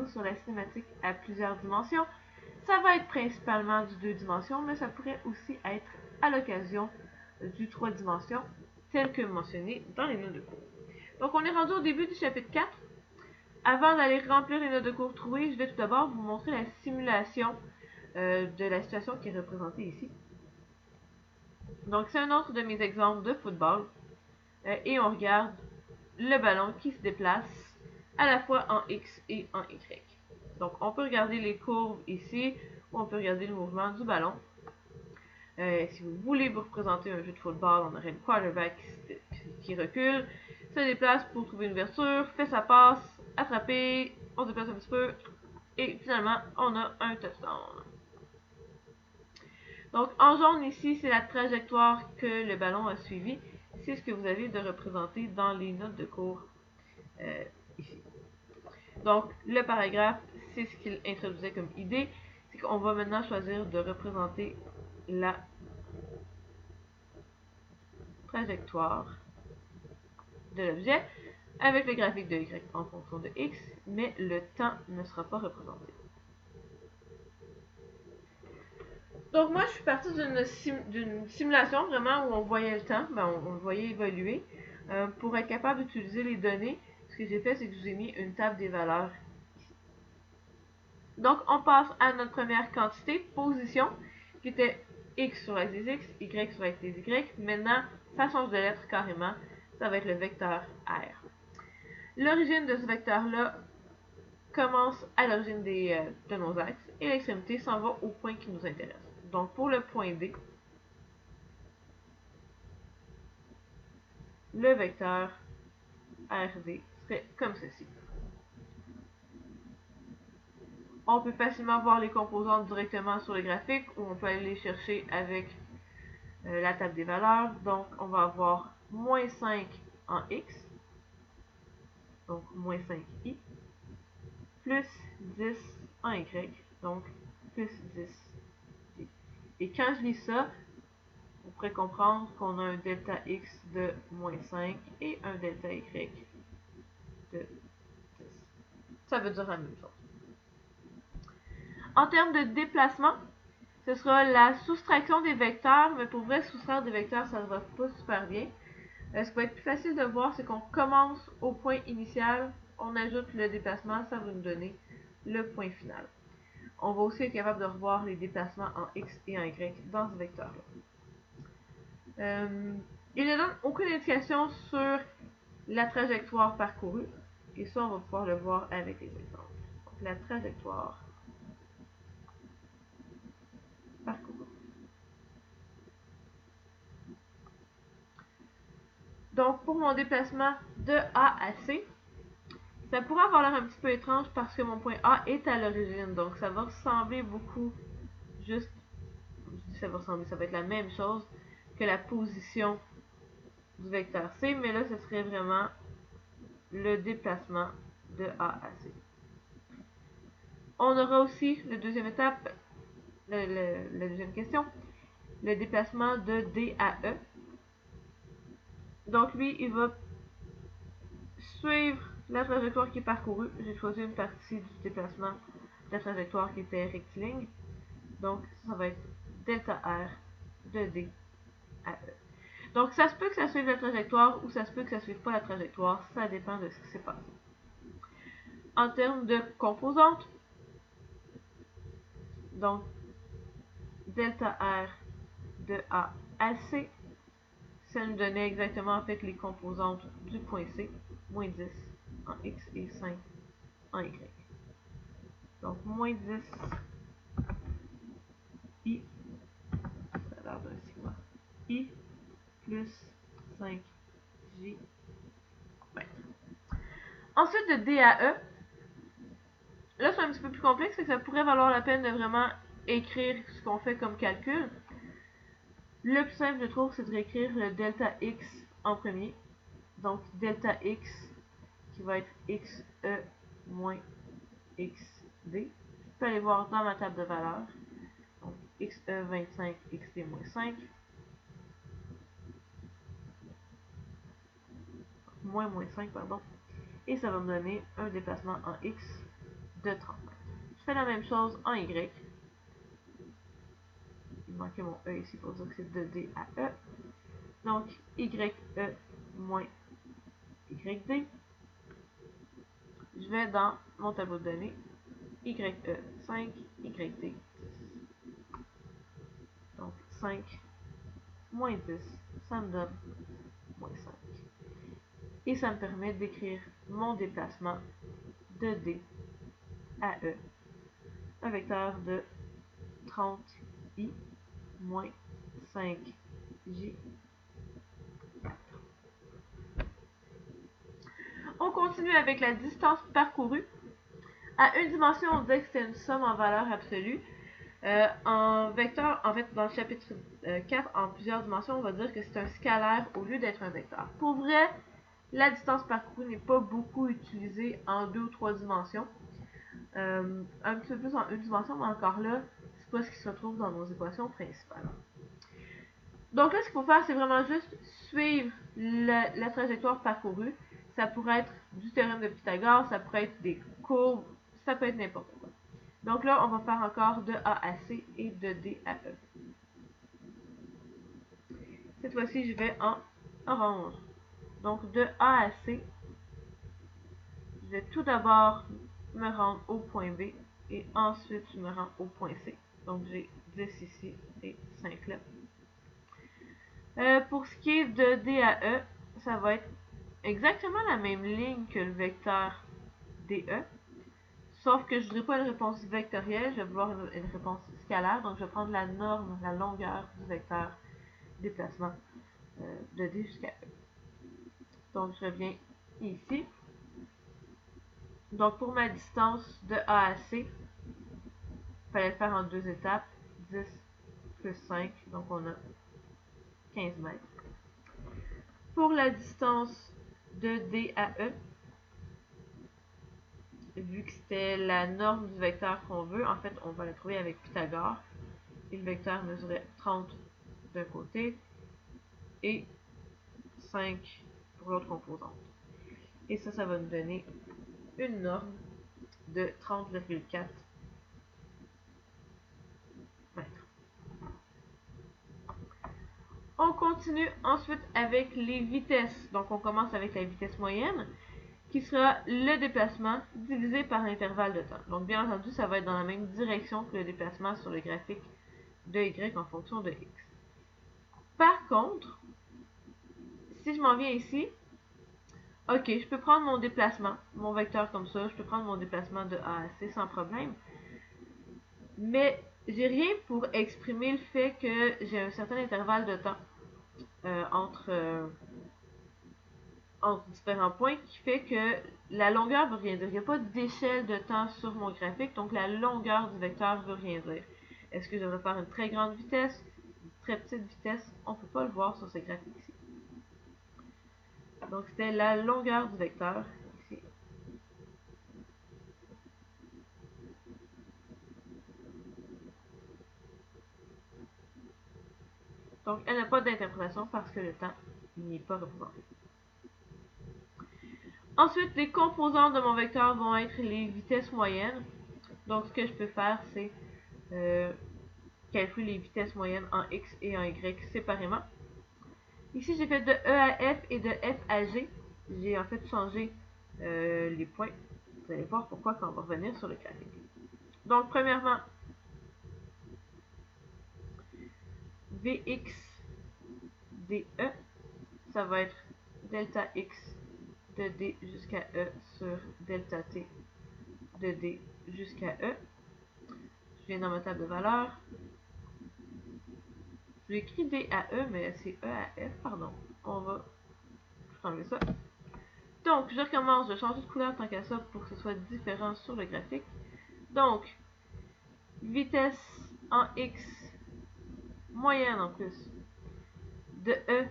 vidéo sur la cinématique à plusieurs dimensions. Ça va être principalement du 2 dimensions, mais ça pourrait aussi être à l'occasion du 3 dimensions, tel que mentionné dans les notes de cours. Donc on est rendu au début du chapitre 4. Avant d'aller remplir les notes de cours trouvées, je vais tout d'abord vous montrer la simulation de la situation qui est représentée ici. Donc c'est un autre de mes exemples de football. Et on regarde le ballon qui se déplace à la fois en X et en Y. Donc on peut regarder les courbes ici, ou on peut regarder le mouvement du ballon. Si vous voulez vous représenter un jeu de football, on aurait le quarterback qui recule, se déplace pour trouver une ouverture, fait sa passe, attraper, on se déplace un petit peu, et finalement, on a un touchdown. Donc, en jaune ici, c'est la trajectoire que le ballon a suivie. C'est ce que vous avez de représenter dans les notes de cours ici. Donc, le paragraphe, c'est ce qu'il introduisait comme idée. C'est qu'on va maintenant choisir de représenter la trajectoire de l'objet avec le graphique de Y en fonction de X, mais le temps ne sera pas représenté. Donc moi, je suis partie d'une simulation vraiment où on voyait le temps, on le voyait évoluer. Pour être capable d'utiliser les données, ce que j'ai fait, c'est que je vous ai mis une table des valeurs. Donc on passe à notre première quantité, position, qui était X sur l'axe des X, Y sur l'axe des Y. Maintenant, ça change de lettre carrément, ça va être le vecteur R. L'origine de ce vecteur-là commence à l'origine de nos axes et l'extrémité s'en va au point qui nous intéresse. Donc pour le point D, le vecteur RD serait comme ceci. On peut facilement voir les composantes directement sur le graphique ou on peut aller les chercher avec la table des valeurs. Donc on va avoir moins 5 en X, donc moins 5i, plus 10 en Y, donc plus 10i. Et quand je lis ça, on pourrait comprendre qu'on a un delta X de moins 5 et un delta Y de 10. Ça veut dire la même chose. En termes de déplacement, ce sera la soustraction des vecteurs, mais pour vrai, soustraire des vecteurs, ça ne va pas super bien. Ce qui va être plus facile de voir, c'est qu'on commence au point initial, on ajoute le déplacement, ça va nous donner le point final. On va aussi être capable de revoir les déplacements en X et en Y dans ce vecteur-là. Il ne donne aucune indication sur la trajectoire parcourue, et ça, on va pouvoir le voir avec les exemples. Donc, la trajectoire parcourue. Donc, pour mon déplacement de A à C, ça pourrait avoir l'air un petit peu étrange parce que mon point A est à l'origine. Donc, ça va ressembler beaucoup, juste, je dis ça va ressembler, ça va être la même chose que la position du vecteur C, mais là, ce serait vraiment le déplacement de A à C. On aura aussi la deuxième étape, la deuxième question, le déplacement de D à E. Donc, lui, il va suivre la trajectoire qui est parcourue. J'ai choisi une partie du déplacement de la trajectoire qui était rectiligne. Donc, ça va être delta R de D à E. Donc, ça se peut que ça suive la trajectoire ou ça se peut que ça ne suive pas la trajectoire. Ça dépend de ce qui s'est passé. En termes de composantes, donc, delta R de A à C, ça nous donnait exactement en fait les composantes du point C, moins 10 en X et 5 en Y. Donc, moins 10 I, ça a l'air d'un sigma, I plus 5 J mètres. Ensuite, de D à E, là c'est un petit peu plus complexe, que ça pourrait valoir la peine de vraiment écrire ce qu'on fait comme calcul. Le plus simple, je trouve, c'est de réécrire le delta X en premier. Donc, delta X qui va être XE moins XD. Je peux aller voir dans ma table de valeurs. Donc, XE 25, XD moins 5. Moins 5, pardon. Et ça va me donner un déplacement en X de 30 mètres. Je fais la même chose en Y. Il manquait mon E ici pour dire que c'est de D à E. Donc, YE moins YD. Je vais dans mon tableau de données. YE 5, YD 10. Donc, 5 moins 10, ça me donne moins 5. Et ça me permet d'écrire mon déplacement de D à E. Un vecteur de 30i moins 5j. On continue avec la distance parcourue. À une dimension, on dit que c'est une somme en valeur absolue. En vecteur, en fait, dans le chapitre 4, en plusieurs dimensions, on va dire que c'est un scalaire au lieu d'être un vecteur. Pour vrai, la distance parcourue n'est pas beaucoup utilisée en 2 ou 3 dimensions. Un petit peu plus en une dimension, mais encore là, c'est pas ce qui se retrouve dans nos équations principales. Donc là, ce qu'il faut faire, c'est vraiment juste suivre la trajectoire parcourue. Ça pourrait être du théorème de Pythagore, ça pourrait être des courbes, ça peut être n'importe quoi. Donc là, on va faire encore de A à C et de D à E. Cette fois-ci, je vais en orange. Donc de A à C, je vais tout d'abord me rendre au point B et ensuite je me rends au point C. Donc j'ai 10 ici et 5 là. Pour ce qui est de D à E, ça va être exactement la même ligne que le vecteur DE, sauf que je ne voudrais pas une réponse vectorielle, je vais vouloir une réponse scalaire, donc je vais prendre la norme, la longueur du vecteur déplacement de D jusqu'à E. Donc je reviens ici. Donc pour ma distance de A à C, il fallait le faire en 2 étapes, 10 plus 5, donc on a 15 mètres. Pour la distance de D à E, vu que c'était la norme du vecteur qu'on veut, en fait, on va la trouver avec Pythagore. Et le vecteur mesurait 30 d'un côté et 5 pour l'autre composante. Et ça va nous donner une norme de 30,4 mètres. On continue ensuite avec les vitesses. Donc, on commence avec la vitesse moyenne, qui sera le déplacement divisé par l'intervalle de temps. Donc, bien entendu, ça va être dans la même direction que le déplacement sur le graphique de Y en fonction de X. Par contre, si je m'en viens ici, ok, je peux prendre mon déplacement, mon vecteur comme ça, je peux prendre mon déplacement de A à C sans problème, mais j'ai rien pour exprimer le fait que j'ai un certain intervalle de temps entre différents points qui fait que la longueur veut rien dire. Il n'y a pas d'échelle de temps sur mon graphique, donc la longueur du vecteur veut rien dire. Est-ce que je devrais faire une très grande vitesse, une très petite vitesse? On ne peut pas le voir sur ce graphique-ci. Donc c'était la longueur du vecteur ici. Donc elle n'a pas d'interprétation parce que le temps n'y est pas représenté. Ensuite, les composantes de mon vecteur vont être les vitesses moyennes. Donc ce que je peux faire, c'est calculer les vitesses moyennes en X et en Y séparément. Ici, j'ai fait de E à F et de F à G. J'ai en fait changé les points. Vous allez voir pourquoi quand on va revenir sur le graphique. Donc, premièrement, Vx dE, ça va être delta X de D jusqu'à E sur delta T de D jusqu'à E. Je viens dans ma table de valeurs. J'ai écrit D à E, mais c'est E à F, pardon. On va enlever ça. Donc, je recommence, je change de couleur tant qu'à ça pour que ce soit différent sur le graphique. Donc, vitesse en X moyenne en plus de E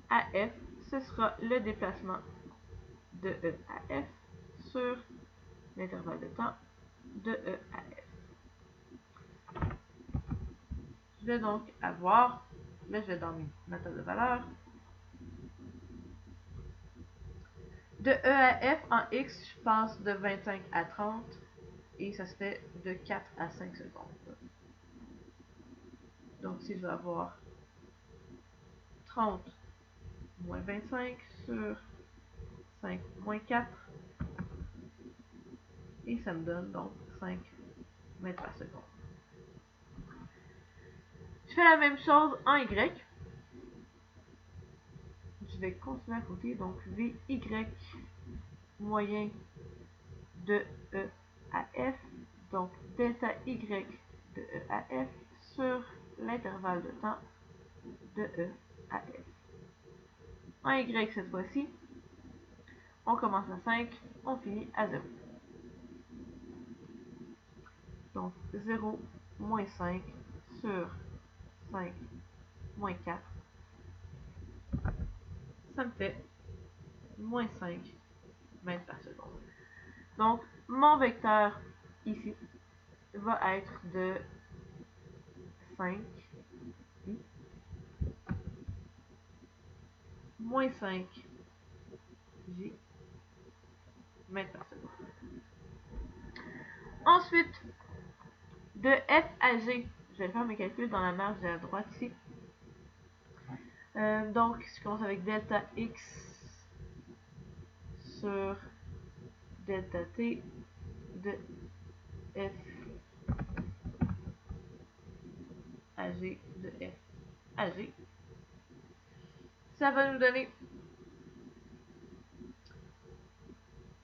à F, ce sera le déplacement de E à F sur l'intervalle de temps de E à F. Je vais donc avoir, là je vais dans ma table de valeurs, de E à F en X, je passe de 25 à 30 et ça se fait de 4 à 5 secondes. Donc si je vais avoir 30 moins 25 sur 5 moins 4, et ça me donne donc 5 mètres par seconde. Je fais la même chose en Y. Je vais continuer à côté, donc VY moyen de E à F, donc delta Y de E à F sur l'intervalle de temps de E à F. En Y cette fois-ci, on commence à 5, on finit à 0. Donc 0 moins 5 sur 5 moins 4, ça me fait moins 5 mètres par seconde. Donc mon vecteur ici va être de 5 moins 5 J mètres par seconde. Ensuite, de F à G, je vais faire mes calculs dans la marge de la droite ici. Donc, je commence avec delta X sur delta T de F à G de F à G. Ça va nous donner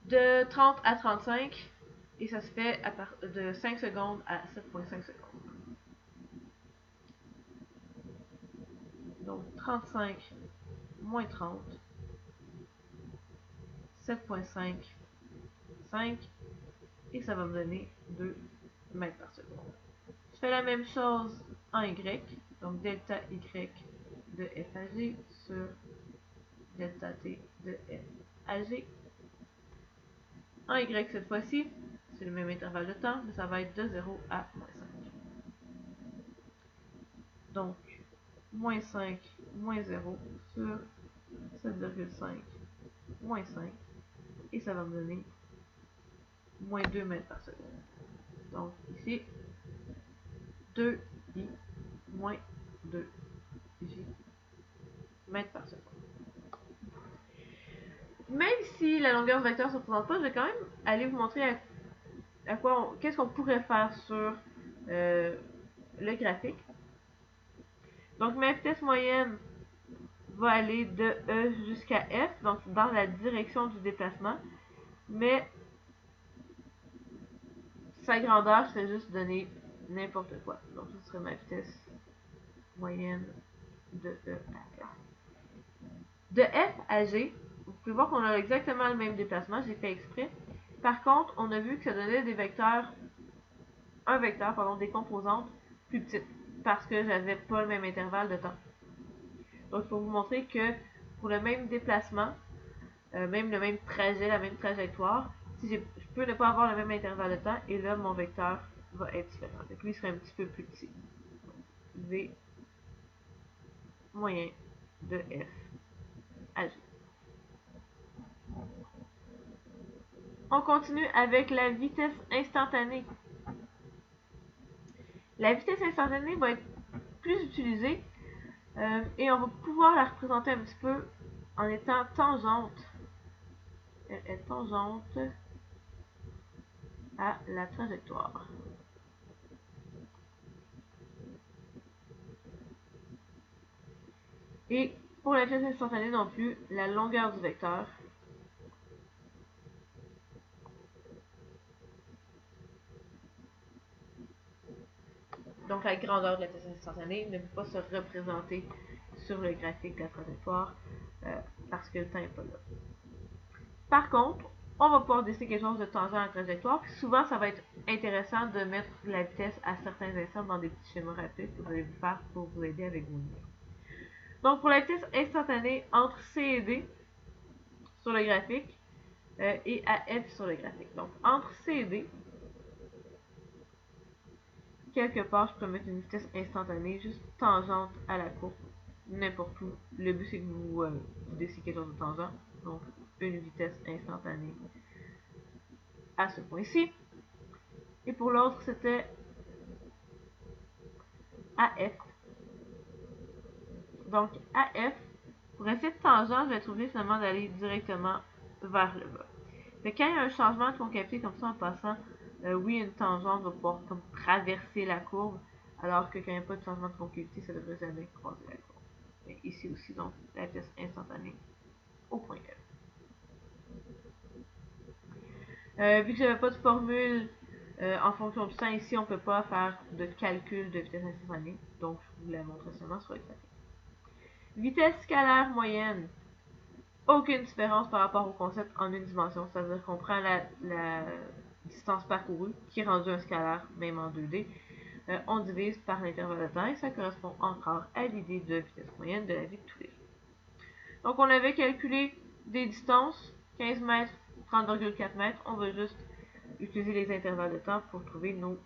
de 30 à 35 et ça se fait de 5 secondes à 7,5 secondes. Donc 35 moins 30, 7,5, 5 et ça va me donner 2 mètres par seconde. Je fais la même chose en Y, donc delta Y de F à G sur delta T de F à G. En Y cette fois-ci, c'est le même intervalle de temps, mais ça va être de 0 à moins 5. Donc, moins 5, moins 0 sur 7,5, moins 5, et ça va me donner moins 2 mètres par seconde. Donc, ici, 2i moins 2j mètres par seconde. Même si la longueur du vecteur ne se représente pas, je vais quand même aller vous montrer qu'est-ce qu'on pourrait faire sur le graphique. Donc ma vitesse moyenne va aller de E jusqu'à F, donc dans la direction du déplacement, mais sa grandeur, je vais juste donner n'importe quoi. Donc ce serait ma vitesse moyenne de E à F. De F à G, vous pouvez voir qu'on a exactement le même déplacement, j'ai fait exprès. Par contre, on a vu que ça donnait des vecteurs, des composantes plus petites, parce que j'avais pas le même intervalle de temps. Donc, pour vous montrer que pour le même déplacement, même le même trajet, la même trajectoire, si je peux ne pas avoir le même intervalle de temps, et là, mon vecteur va être différent. Donc, lui serait un petit peu plus petit. V moyen de F à G. On continue avec la vitesse instantanée. La vitesse instantanée va être plus utilisée et on va pouvoir la représenter un petit peu en étant tangente. Elle est tangente à la trajectoire. Et pour la vitesse instantanée non plus, la longueur du vecteur donc la grandeur de la vitesse instantanée ne peut pas se représenter sur le graphique de la trajectoire parce que le temps n'est pas là. Par contre, on va pouvoir dessiner quelque chose de tangent à la trajectoire. Puis souvent, ça va être intéressant de mettre la vitesse à certains instants dans des petits schémas rapides que vous allez vous faire pour vous aider avec vos lignes. Donc, pour la vitesse instantanée entre C et D sur le graphique et à F sur le graphique. Donc, entre C et D, quelque part, je peux mettre une vitesse instantanée juste tangente à la courbe, n'importe où. Le but, c'est que vous dessinez quelque chose de tangent. Donc, une vitesse instantanée à ce point-ci. pour l'autre, c'était AF. Donc, AF, pour essayer de tangente, je vais trouver finalement d'aller directement vers le bas. Mais quand il y a un changement de concavité comme ça en passant, oui, une tangente va pouvoir comme traverser la courbe, alors que quand il n'y a pas de changement de concavité, ça ne devrait jamais croiser la courbe. Mais ici aussi, donc, la vitesse instantanée au point F. Vu que je n'avais pas de formule en fonction du temps, ici, on ne peut pas faire de calcul de vitesse instantanée. Donc, je vous la montre seulement sur le graphique. Vitesse scalaire moyenne. Aucune différence par rapport au concept en une dimension. C'est-à-dire qu'on prend la distance parcourue, qui est rendue un scalaire, même en 2D. On divise par l'intervalle de temps et ça correspond encore à l'idée de vitesse moyenne de la vie de tous les jours. Donc, on avait calculé des distances, 15 mètres, 30,4 mètres. On va juste utiliser les intervalles de temps pour trouver nos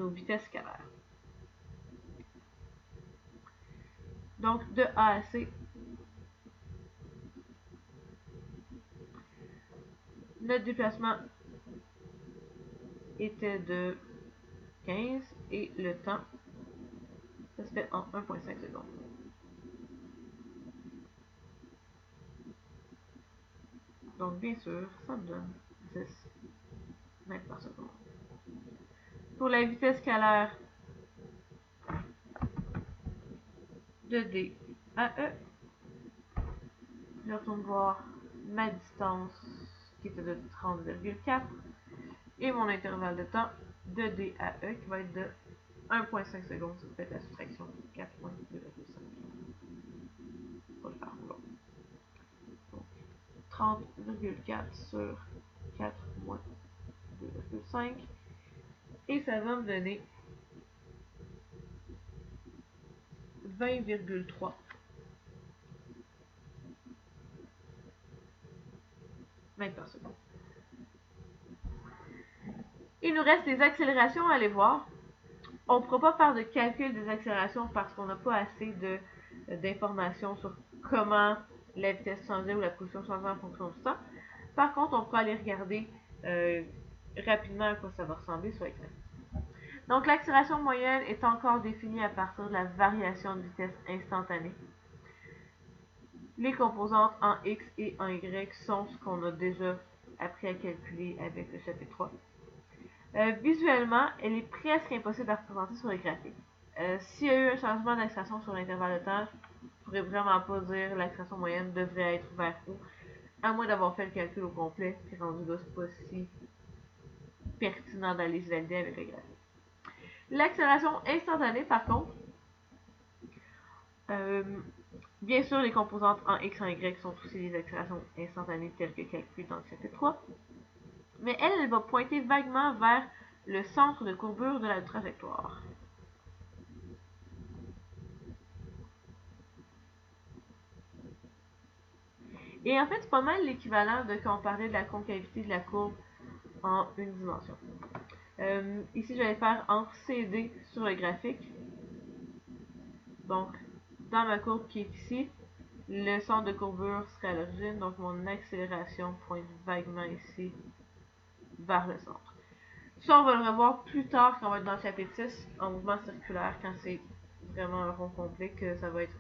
vitesses scalaires. Donc, de A à C, notre déplacement était de 15 et le temps, ça se fait en 1,5 secondes. Donc, bien sûr, ça me donne 10 mètres par seconde. Pour la vitesse scalaire de D à E, je retourne voir ma distance qui était de 30,4 et mon intervalle de temps de D à E qui va être de 1,5 secondes. Ça fait la soustraction de 4,2,5. On va le faire long. Donc, 30,4 sur 4 moins 2,5 et ça va me donner 20,3 mètres par seconde. Il nous reste des accélérations à aller voir. On ne pourra pas faire de calcul des accélérations parce qu'on n'a pas assez d'informations sur comment la vitesse changeait ou la position changeait en fonction du temps. Par contre, on pourra aller regarder rapidement à quoi ça va ressembler sur l'écran. Donc, l'accélération moyenne est encore définie à partir de la variation de vitesse instantanée. Les composantes en X et en Y sont ce qu'on a déjà appris à calculer avec le chapitre 3. Visuellement, elle est presque impossible à représenter sur le graphique. S'il y a eu un changement d'accélération sur l'intervalle de temps, je ne pourrais vraiment pas dire l'accélération moyenne devrait être vers où, à moins d'avoir fait le calcul au complet, puis rendu là, c'est pas si pertinent d'aller se valider avec le graphique. L'accélération instantanée, par contre, bien sûr, les composantes en X et en Y sont aussi des accélérations instantanées telles que calculées dans le chapitre 3. Mais elle va pointer vaguement vers le centre de courbure de la trajectoire. Et en fait, c'est pas mal l'équivalent de quand on parlait de la concavité de la courbe en une dimension. Ici, je vais faire entre CD sur le graphique. Donc, dans ma courbe qui est ici, le centre de courbure serait à l'origine, donc mon accélération pointe vaguement ici vers le centre. Ça, on va le revoir plus tard quand on va être dans le chapitre 6, en mouvement circulaire, quand c'est vraiment un rond complet, que ça va être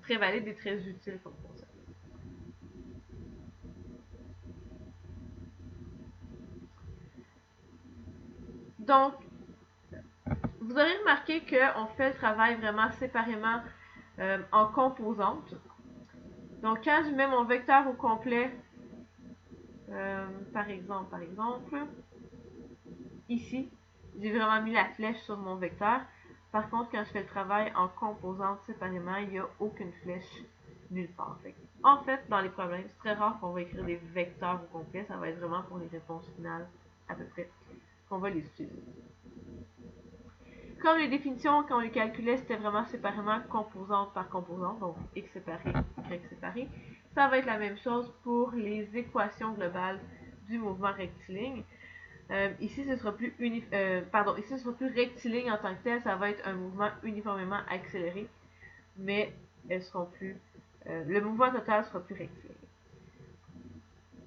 très valide et très utile comme concept. Donc, vous aurez remarqué qu'on fait le travail vraiment séparément en composantes. Donc, quand je mets mon vecteur au complet, par exemple, ici, j'ai vraiment mis la flèche sur mon vecteur. Par contre, quand je fais le travail en composantes séparément, il n'y a aucune flèche nulle part. En fait, dans les problèmes, c'est très rare qu'on va écrire des vecteurs au complet. Ça va être vraiment pour les réponses finales, à peu près, qu'on va les utiliser. Comme les définitions, quand on les calculait, c'était vraiment séparément composante par composante, donc x séparé, y séparé. Ça va être la même chose pour les équations globales du mouvement rectiligne. Ici, ce sera plus rectiligne en tant que tel, ça va être un mouvement uniformément accéléré, mais elles seront plus, le mouvement total sera plus rectiligne.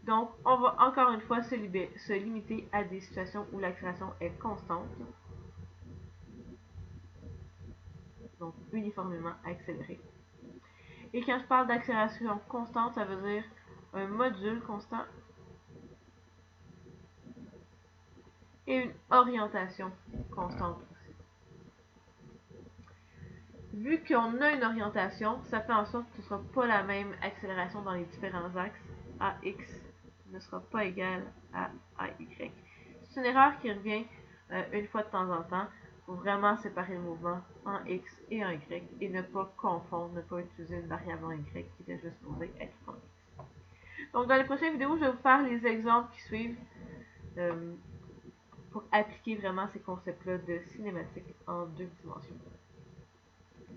Donc, on va encore une fois se limiter à des situations où l'accélération est constante. Donc, uniformément accélérée. Et quand je parle d'accélération constante, ça veut dire un module constant et une orientation constante aussi. Vu qu'on a une orientation, ça fait en sorte que ce ne sera pas la même accélération dans les différents axes. AX ne sera pas égal à AY. C'est une erreur qui revient une fois de temps en temps. Il faut vraiment séparer le mouvement en X et en Y et ne pas confondre, ne pas utiliser une variable en Y qui était juste supposée être en X. Donc dans les prochaines vidéos, je vais vous faire les exemples qui suivent pour appliquer vraiment ces concepts-là de cinématique en 2 dimensions.